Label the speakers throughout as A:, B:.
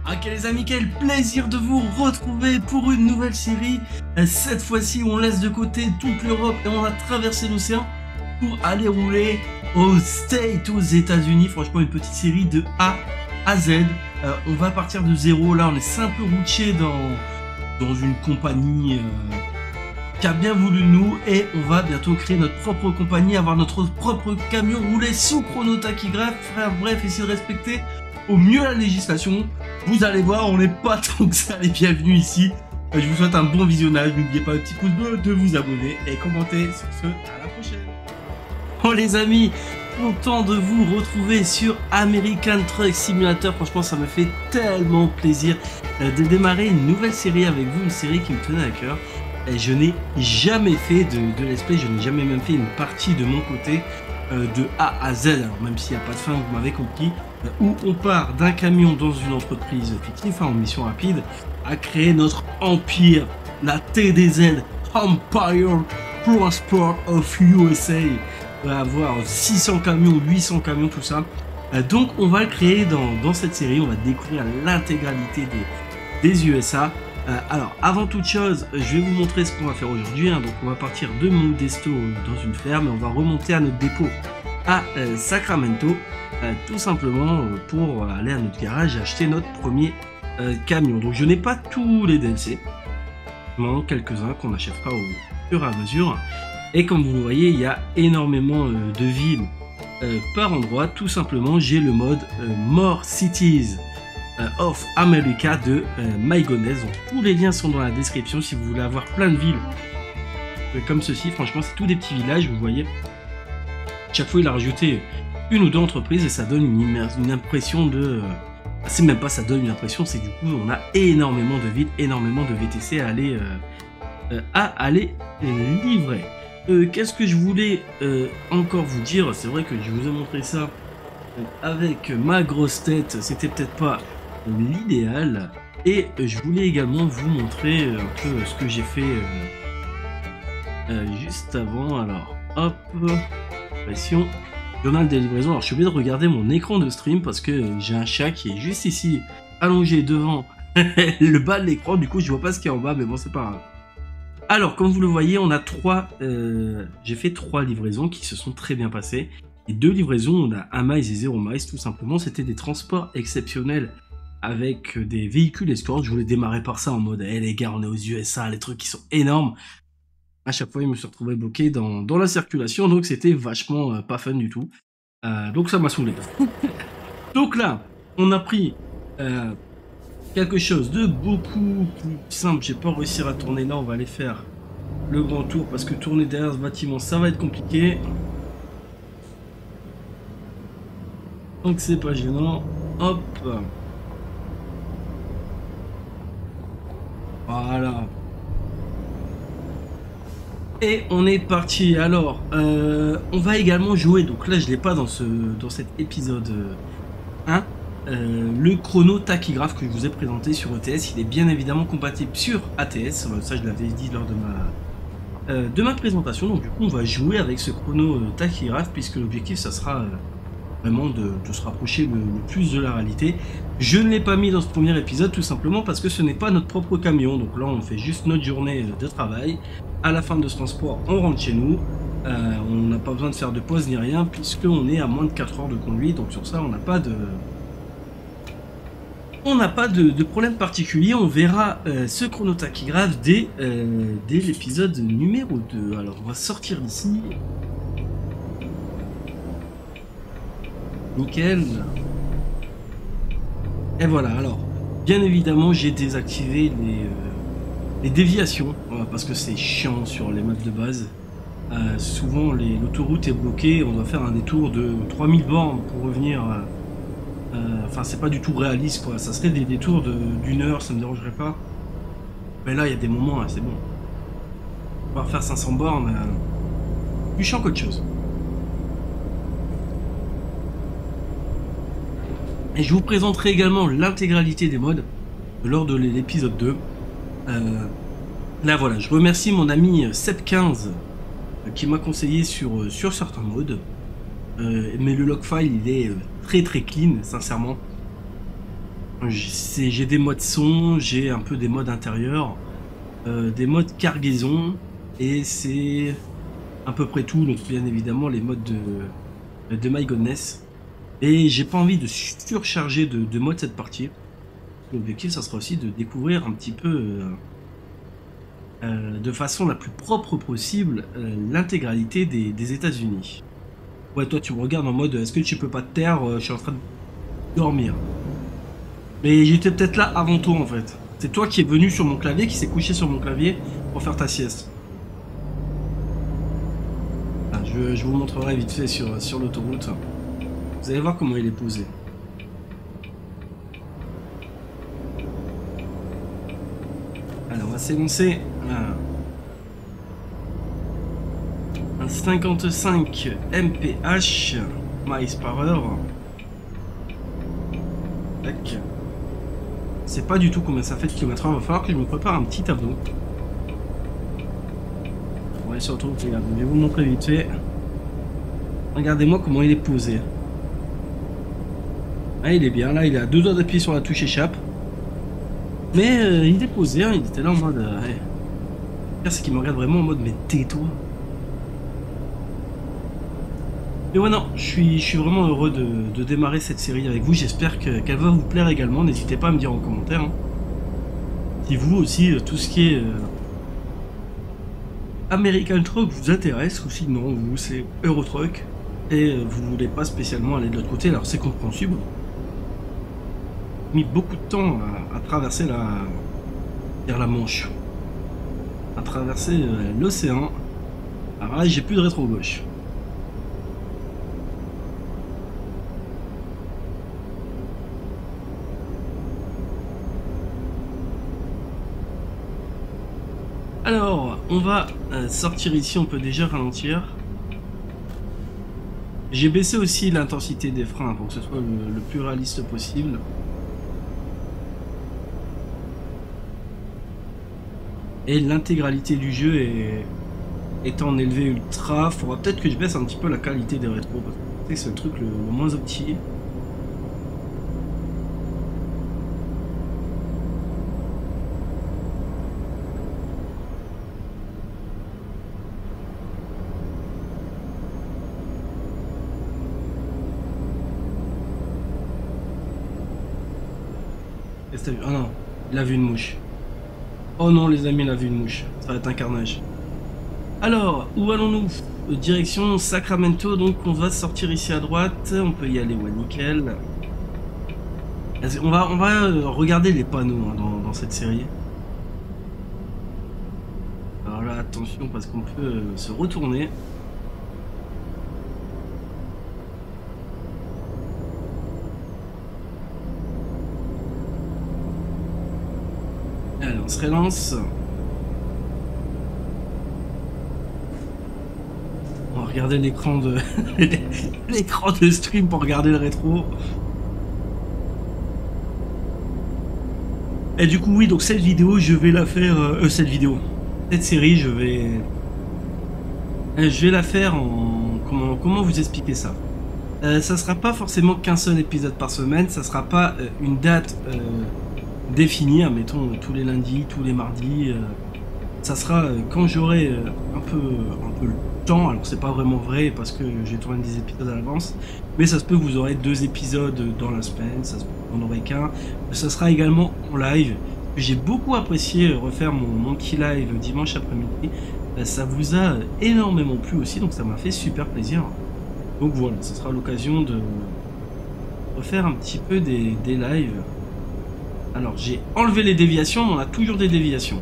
A: Ok les amis, quel plaisir de vous retrouver pour une nouvelle série. Cette fois-ci, on laisse de côté toute l'Europe et on va traverser l'océan pour aller rouler aux States, aux États-Unis. Franchement, une petite série de A à Z. On va partir de zéro. Là, on est simple routier dans une compagnie qui a bien voulu de nous et on va bientôt créer notre propre compagnie, avoir notre propre camion, rouler sous chronotachygraphe, bref, essayer de respecter au mieux la législation. Vous allez voir, on n'est pas tant que ça les bienvenus ici. Je vous souhaite un bon visionnage, n'oubliez pas le petit pouce bleu, de vous abonner et commenter. Sur ce, à la prochaine. Oh les amis, content de vous retrouver sur American Truck Simulator. Franchement, ça me fait tellement plaisir de démarrer une nouvelle série avec vous, une série qui me tenait à cœur. Et je n'ai jamais fait de let's play, je n'ai jamais même fait une partie de mon côté de A à Z, alors même s'il n'y a pas de fin, vous m'avez compris, où on part d'un camion dans une entreprise fictive, en mission rapide, à créer notre empire, la TDZ, Empire Transport of USA. On va avoir 600 camions, 800 camions, tout ça. Donc on va le créer dans cette série, on va découvrir l'intégralité des USA. Alors, avant toute chose, je vais vous montrer ce qu'on va faire aujourd'hui. Donc, on va partir de Modesto dans une ferme et on va remonter à notre dépôt à Sacramento, tout simplement pour aller à notre garage et acheter notre premier camion. Donc, je n'ai pas tous les DLC, mais quelques-uns qu'on achètera au fur et à mesure. Et comme vous le voyez, il y a énormément de villes par endroit. Tout simplement, j'ai le mode More Cities of America de Mygonez. Donc tous les liens sont dans la description si vous voulez avoir plein de villes comme ceci. Franchement, c'est tous des petits villages, vous voyez. Chaque fois, il a rajouté une ou deux entreprises et ça donne une impression de... c'est même pas ça donne une impression, c'est du coup, on a énormément de villes, énormément de VTC à aller livrer. Qu'est-ce que je voulais encore vous dire? C'est vrai que je vous ai montré ça avec ma grosse tête, c'était peut-être pas l'idéal, et je voulais également vous montrer un peu ce que j'ai fait juste avant. Alors hop, pression, journal des livraisons. Alors je suis obligé de regarder mon écran de stream parce que j'ai un chat qui est juste ici allongé devant le bas de l'écran, du coup je vois pas ce qu'il y a en bas, mais bon, c'est pas grave. Alors comme vous le voyez, on a j'ai fait 3 livraisons qui se sont très bien passées. Et 2 livraisons, on a 1 miles et 0 miles, tout simplement. C'était des transports exceptionnels avec des véhicules escorts. Je voulais démarrer par ça en mode hey, les gars, on est aux USA, les trucs qui sont énormes. À chaque fois, je me suis retrouvé bloqué dans la circulation, donc c'était vachement pas fun du tout. Donc ça m'a saoulé. Donc là, on a pris quelque chose de beaucoup plus simple. J'ai pas réussi à tourner là, on va aller faire le grand tour parce que tourner derrière ce bâtiment, ça va être compliqué. Donc c'est pas gênant, hop, voilà, et on est parti. Alors on va également jouer, donc là je l'ai pas dans cet épisode 1, le chronotachygraphe que je vous ai présenté sur ETS. Il est bien évidemment compatible sur ATS, ça je l'avais dit lors de ma présentation. Donc du coup on va jouer avec ce chronotachygraphe puisque l'objectif ça sera vraiment de se rapprocher le plus de la réalité. Je ne l'ai pas mis dans ce premier épisode tout simplement parce que ce n'est pas notre propre camion. Donc là on fait juste notre journée de travail. À la fin de ce transport on rentre chez nous. On n'a pas besoin de faire de pause ni rien puisqu'on est à moins de 4 heures de conduite. Donc sur ça on n'a pas de problème particulier. On verra ce chronotachygraphe dès l'épisode numéro 2. Alors on va sortir d'ici. Nickel. Et voilà, alors bien évidemment j'ai désactivé les déviations parce que c'est chiant sur les maps de base. Souvent l'autoroute est bloquée, on doit faire un détour de 3000 bornes pour revenir. Enfin c'est pas du tout réaliste quoi, ça serait des détours d'une heure, ça me dérangerait pas. Mais là il y a des moments, c'est bon. On va faire 500 bornes, plus chiant qu'autre chose. Et je vous présenterai également l'intégralité des modes lors de l'épisode 2. Là voilà, je remercie mon ami Seb15 qui m'a conseillé sur certains modes. Mais le log file il est très clean, sincèrement. J'ai des modes son, j'ai un peu des modes intérieurs, des modes cargaison, et c'est à peu près tout, donc bien évidemment les modes de My Godness. Et j'ai pas envie de surcharger de modes cette partie. L'objectif, ça sera aussi de découvrir un petit peu, de façon la plus propre possible, l'intégralité des États-Unis. Ouais, toi tu me regardes en mode, est-ce que tu peux pas te taire, je suis en train de dormir. Mais j'étais peut-être là avant toi en fait. C'est toi qui es venu sur mon clavier, qui s'est couché sur mon clavier pour faire ta sieste. Ah, je vous montrerai vite fait sur l'autoroute. Vous allez voir comment il est posé. Alors on va s'élancer un 55 mph miles par heure. Tac. C'est pas du tout combien ça fait de kilomètres heure. Il va falloir que je me prépare un petit tableau. Ouais, surtout, regarde, je vais vous montrer vite fait. Regardez-moi comment il est posé. Ah, il est bien, là, il est à deux doigts d'appuyer sur la touche échappe. Mais il est posé, hein, il était là en mode... ouais. Le pire, c'est qu'il me regarde vraiment en mode, mais tais-toi. Mais ouais, non, je suis vraiment heureux de démarrer cette série avec vous. J'espère qu'elle va vous plaire également. N'hésitez pas à me dire en commentaire. Hein. Si vous aussi, tout ce qui est American Truck vous intéresse, ou sinon vous c'est Euro Truck et vous voulez pas spécialement aller de l'autre côté, alors c'est compréhensible. J'ai mis beaucoup de temps à traverser la Manche, à traverser l'océan. Alors là, j'ai plus de rétro gauche. Alors, on va sortir ici, on peut déjà ralentir. J'ai baissé aussi l'intensité des freins pour que ce soit le plus réaliste possible. Et l'intégralité du jeu est en élevé ultra. Faudra peut-être que je baisse un petit peu la qualité des rétros, parce que c'est le truc le moins opti. Ah non, il a vu une mouche. Oh non les amis, il a vu une mouche. Ça va être un carnage. Alors, où allons-nous? Direction Sacramento, donc on va sortir ici à droite. On peut y aller, ouais, nickel. On va regarder les panneaux hein, dans cette série. Alors là, attention parce qu'on peut se retourner. Allez, on se relance. On va regarder l'écran de l'écran de stream pour regarder le rétro. Et du coup, oui, donc cette vidéo, je vais la faire. Cette série, je vais la faire en. Comment vous expliquer ça? Ça sera pas forcément qu'un seul épisode par semaine, ça sera pas une date définie, mettons tous les lundis, tous les mardis. Ça sera quand j'aurai un peu le temps. Alors c'est pas vraiment vrai parce que j'ai tourné des épisodes à l'avance, mais ça se peut que vous aurez 2 épisodes dans la semaine, ça se peut que vous n'en aurez qu'un. Ça sera également en live. J'ai beaucoup apprécié refaire mon petit live dimanche après-midi. Ça vous a énormément plu aussi, donc ça m'a fait super plaisir. Donc voilà, ce sera l'occasion de refaire un petit peu des lives. Alors j'ai enlevé les déviations, mais on a toujours des déviations.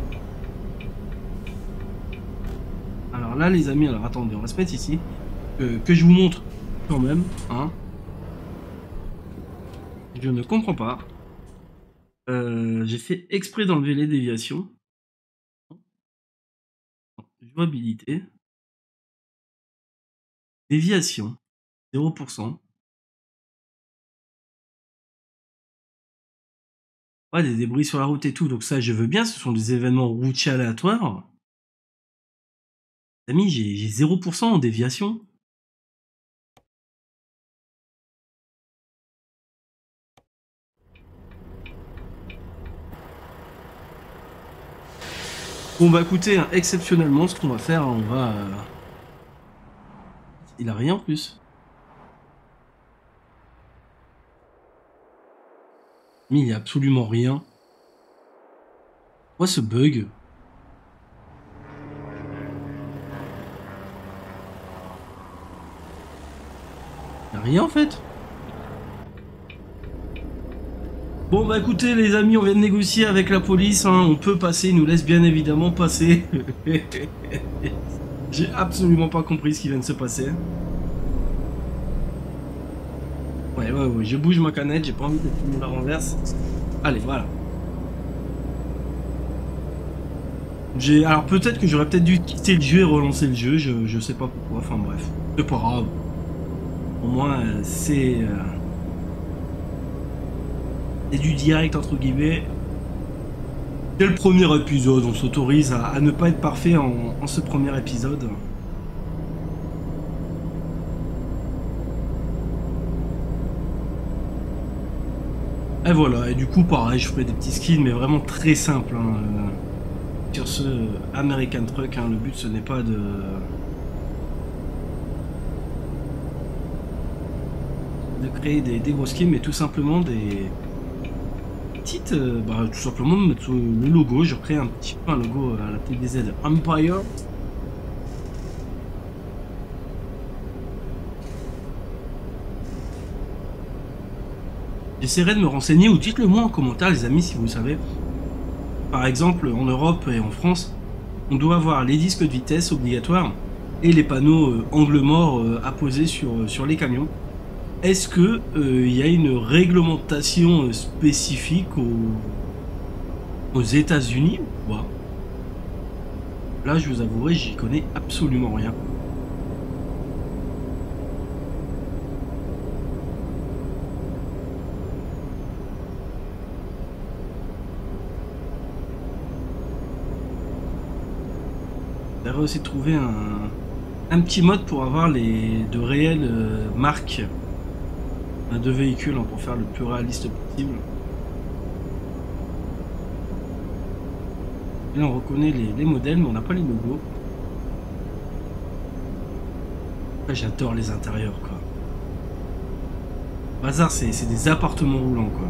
A: Alors là les amis, alors attendez, on va se mettre ici. Que je vous montre quand même, hein. Je ne comprends pas. J'ai fait exprès d'enlever les déviations. Jouabilité. Déviation. 0%. Ouais, des débris sur la route et tout, donc ça je veux bien, ce sont des événements routiers aléatoires. Amis, j'ai 0% en déviation. Bon bah écoutez, hein, exceptionnellement, ce qu'on va faire, on va... Il a rien en plus. Mais il y a absolument rien. Quoi ce bug? Il y a rien en fait. Bon bah écoutez les amis, on vient de négocier avec la police, hein, on peut passer, ils nous laissent bien évidemment passer. J'ai absolument pas compris ce qui vient de se passer. Ouais, je bouge ma canette, j'ai pas envie de tout le monde la renverse. Allez, voilà. Alors peut-être que j'aurais peut-être dû quitter le jeu et relancer le jeu, je sais pas pourquoi, enfin bref. C'est pas grave. Au moins, c'est du direct entre guillemets. Dès le premier épisode, on s'autorise à ne pas être parfait en ce premier épisode. Et voilà, et du coup pareil, je ferai des petits skins, mais vraiment très simples. Hein, sur ce American Truck, hein, le but ce n'est pas de créer des gros skins, mais tout simplement des petites, tout simplement de mettre le logo. Je crée un petit peu un logo à la TDZ Empire. J'essaierai de me renseigner, ou dites-le moi en commentaire les amis si vous savez. Par exemple en Europe et en France, on doit avoir les disques de vitesse obligatoires et les panneaux angle mort à poser sur les camions. Est-ce que y a une réglementation spécifique aux États-Unis ou pas? Là, je vous avouerai, j'y connais absolument rien. J'aimerais aussi trouver un petit mode pour avoir de réelles marques de véhicules, hein, pour faire le plus réaliste possible. Et là on reconnaît les modèles mais on n'a pas les logos. J'adore les intérieurs quoi. Bazar, c'est des appartements roulants quoi.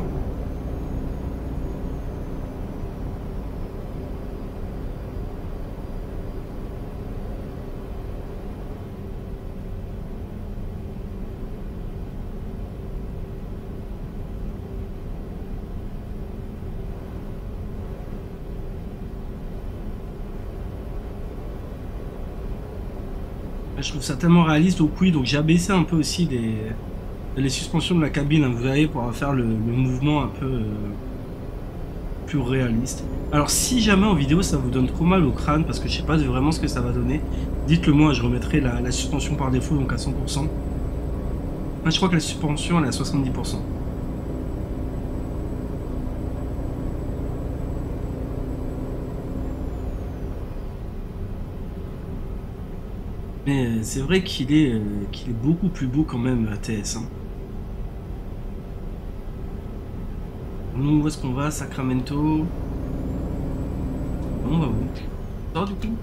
A: Je trouve ça tellement réaliste au couille, donc j'ai abaissé un peu aussi les suspensions de la cabine, hein, vous voyez, pour faire le mouvement un peu plus réaliste. Alors si jamais en vidéo ça vous donne trop mal au crâne, parce que je sais pas vraiment ce que ça va donner, dites-le moi, je remettrai la suspension par défaut, donc à 100%. Là, je crois que la suspension elle est à 70%. Mais c'est vrai qu'il est beaucoup plus beau quand même, ATS. Hein. Nous, où est-ce qu'on va? Sacramento. On va où? Sort du coup.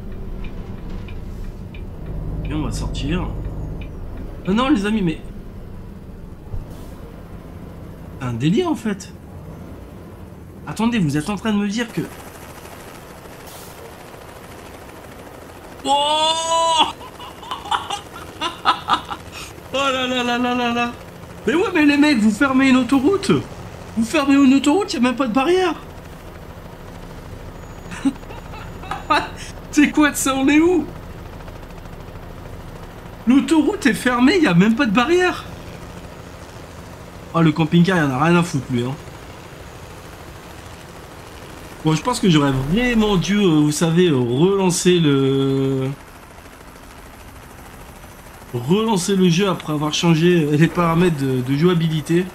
A: Et on va sortir. Ah non les amis, mais... C'est un délire en fait. Attendez, vous êtes en train de me dire que... Oh oh là là là là là là. Mais ouais, mais les mecs, vous fermez une autoroute. Vous fermez une autoroute, y a même pas de barrière. C'est quoi de ça? On est où? L'autoroute est fermée, y a même pas de barrière. Oh, le camping-car, il en a rien à foutre, lui. Hein. Bon, je pense que j'aurais vraiment dû, vous savez, relancer le jeu après avoir changé les paramètres de jouabilité.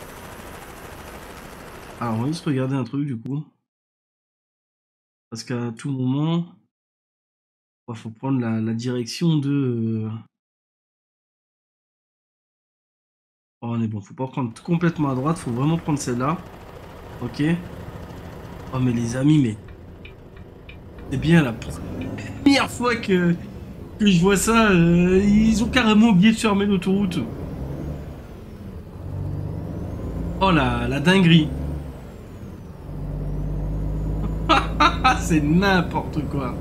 A: Alors, on va juste regarder un truc, du coup. Parce qu'à tout moment, il faut prendre la direction de... Oh, on est bon, faut pas prendre complètement à droite, faut vraiment prendre celle-là. Ok. Oh, mais les amis, mais... C'est bien la première fois que je vois ça. Ils ont carrément oublié de fermer l'autoroute. Oh la dinguerie. C'est n'importe quoi.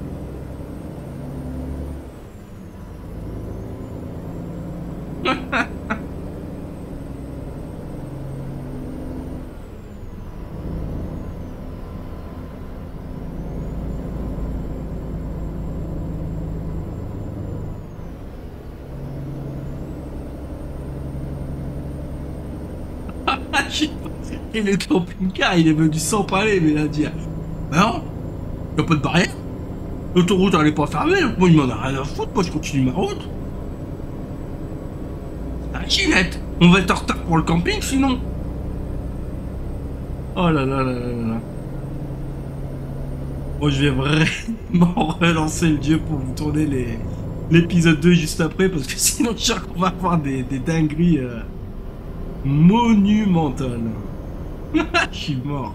A: Et le camping-car, il est venu sans parler, mais il a dit non, y'a pas de barrière. L'autoroute, elle est pas fermée. Moi, il m'en a rien à foutre. Moi, je continue ma route. Ah, Ginette, on va être en retard pour le camping, sinon. Oh là là là là là. Bon, je vais vraiment relancer le jeu pour vous tourner l'épisode 2 juste après, parce que sinon, je sens qu'on va avoir des dingueries monumentales. Je suis mort.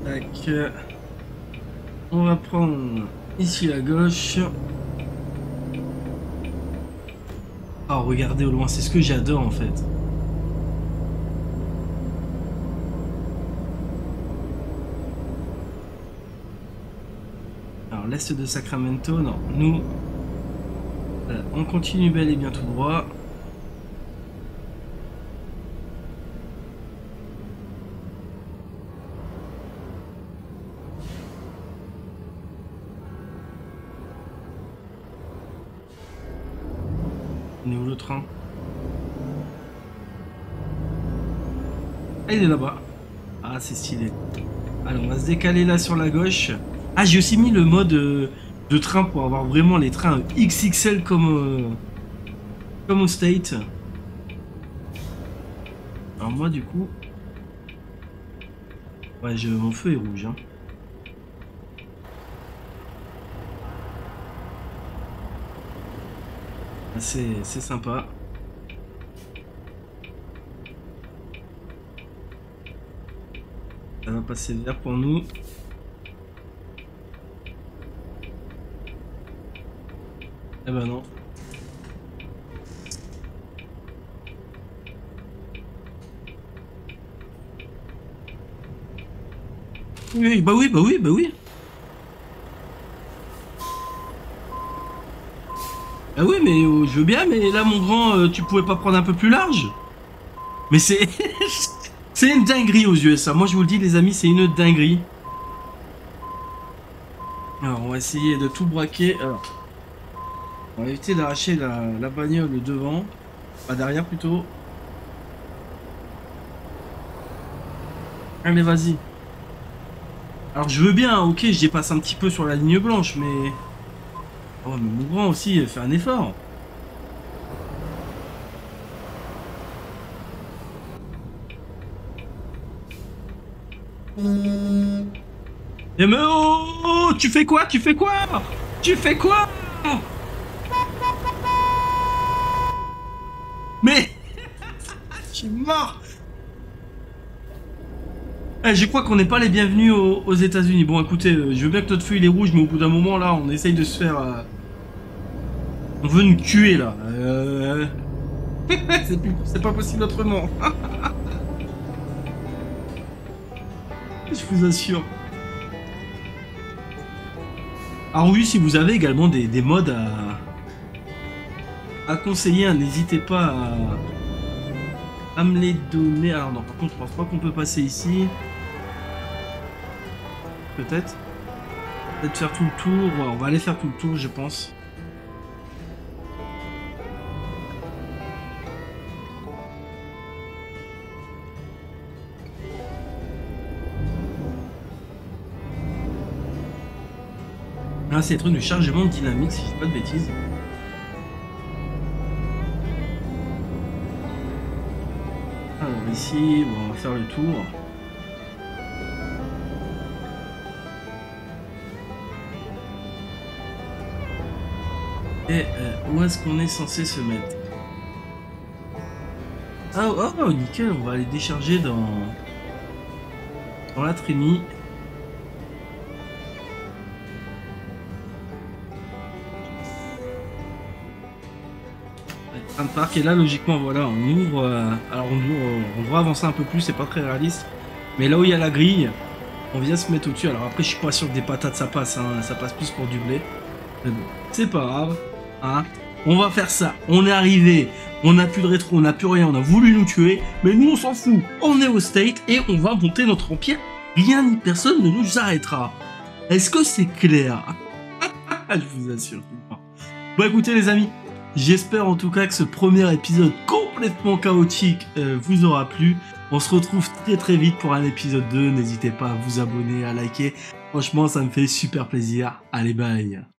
A: Tac. On va prendre ici à gauche. Oh, regardez au loin, c'est ce que j'adore en fait. Alors, l'est de Sacramento, non. Nous, on continue bel et bien tout droit. On est où le train? Ah, il est là-bas. Ah, c'est stylé. Allez, on va se décaler là sur la gauche. Ah, j'ai aussi mis le mode de train pour avoir vraiment les trains XXL comme au State. Alors moi, du coup... Ouais, mon feu est rouge. Hein. C'est sympa. Ça va passer vert pour nous. Eh ben non. Oui, bah oui, bah oui, bah oui. Ah oui, mais je veux bien, mais là, mon grand, tu pouvais pas prendre un peu plus large? Mais c'est... c'est une dinguerie aux USA. Moi, je vous le dis, les amis, c'est une dinguerie. Alors, on va essayer de tout braquer. Alors, on va éviter d'arracher la bagnole devant. Pas derrière, plutôt. Allez, vas-y. Alors, je veux bien, ok, je dépasse un petit peu sur la ligne blanche, mais... Oh, mais mon grand aussi, fait un effort. Et mais oh, tu fais quoi? Tu fais quoi? Tu fais quoi? Mais... je suis mort. Je crois qu'on n'est pas les bienvenus aux États-Unis. Bon, écoutez, je veux bien que notre feu il est rouge, mais au bout d'un moment, là, on essaye de se faire... On veut nous tuer, là. C'est pas possible autrement. Je vous assure. Alors oui, si vous avez également des modes à conseiller, hein, n'hésitez pas à me les donner. Alors non, par contre, je pense pas qu'on peut passer ici. Peut-être. Peut-être faire tout le tour. Ouais, on va aller faire tout le tour, je pense. Là, c'est le truc de chargement dynamique, si je dis pas de bêtises. Alors ici, bon, on va faire le tour. Et où est-ce qu'on est censé se mettre? Ah, oh, nickel, on va aller décharger dans la trémie. Un parc, et là logiquement voilà, on ouvre, alors on doit avancer un peu plus, c'est pas très réaliste, mais là où il y a la grille, on vient se mettre au-dessus. Alors après je suis pas sûr que des patates ça passe, hein, ça passe plus pour du blé, mais bon, c'est pas grave, hein. On va faire ça, on est arrivé, on n'a plus de rétro, on n'a plus rien, on a voulu nous tuer, mais nous on s'en fout, on est au state et on va monter notre empire, rien ni personne ne nous arrêtera. Est-ce que c'est clair? Je vous assure. Bon écoutez les amis, j'espère en tout cas que ce premier épisode complètement chaotique vous aura plu. On se retrouve très vite pour un épisode 2. N'hésitez pas à vous abonner, à liker. Franchement, ça me fait super plaisir. Allez, bye.